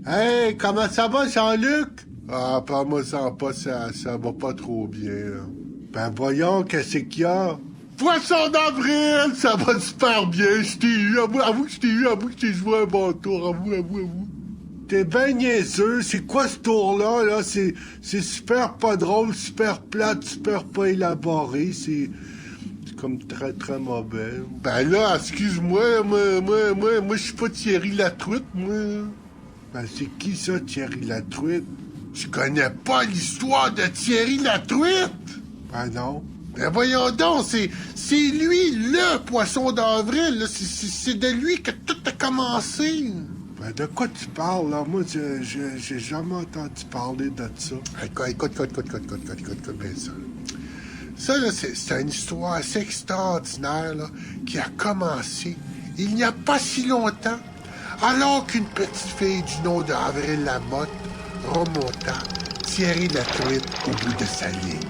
Hey, comment ça va, Jean-Luc? Ah, par moi, ça va pas trop bien, là. Ben voyons, qu'est-ce qu'il y a? Poisson d'avril, ça va super bien, je t'ai eu, avoue que je t'ai eu, avoue que je t'ai joué un bon tour, avoue. T'es ben niaiseux, c'est quoi ce tour-là, là? C'est super pas drôle, super plate, super pas élaboré, c'est comme très, très mauvais. Ben là, excuse-moi, moi, je suis pas Thierry Latruite, moi. Ben, c'est qui ça, Thierry Latruite? Je connais pas l'histoire de Thierry Latruite! Ben non. Ben voyons donc, c'est lui, le poisson d'avril, là. C'est de lui que tout a commencé. Ben de quoi tu parles, là? Moi, j'ai jamais entendu parler de ça. Écoute bien ça. Ça, là, c'est une histoire assez extraordinaire, là, qui a commencé il n'y a pas si longtemps, alors qu'une petite fille du nom d'Avril Lamotte remonta Thierry Latruite au bout de sa ligne.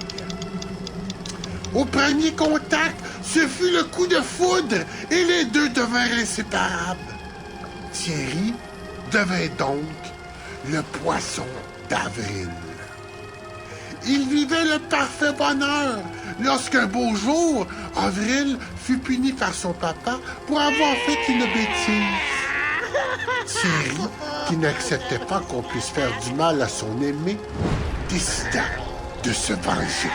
Au premier contact, ce fut le coup de foudre et les deux devinrent inséparables. Thierry devint donc le poisson d'avril. Il vivait le parfait bonheur lorsqu'un beau jour, Avril fut puni par son papa pour avoir fait une bêtise. Thierry, qui n'acceptait pas qu'on puisse faire du mal à son aimé, décida de se venger.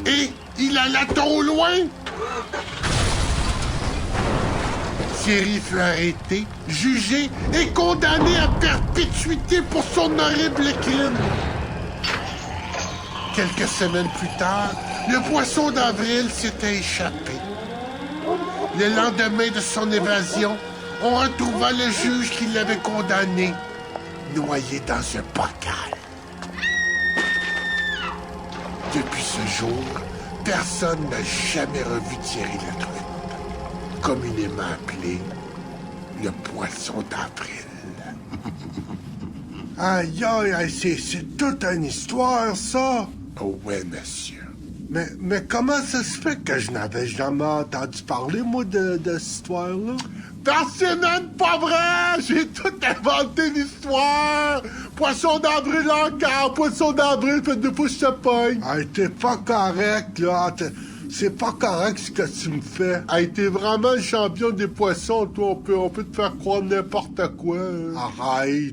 Et il alla trop loin. Thierry fut arrêté, jugé et condamné à perpétuité pour son horrible crime. Quelques semaines plus tard, le poisson d'avril s'était échappé. Le lendemain de son évasion, on retrouva le juge qui l'avait condamné, noyé dans un bocal. Depuis ce jour, personne n'a jamais revu Thierry Latruite, communément appelé le poisson d'avril. Aïe, aïe, c'est toute une histoire, ça! Oh ouais, monsieur. Mais comment ça se fait que je n'avais jamais entendu parler, moi, de cette histoire-là? Parce que c'est même pas vrai! J'ai tout inventé l'histoire! Poisson d'avril encore! Poisson d'avril, fait 2 fois que je te pogne! Hey, t'es pas correct, là! C'est pas correct ce que tu me fais! Hey, t'es vraiment le champion des poissons, toi! On peut te faire croire n'importe quoi! Hein. Arrête!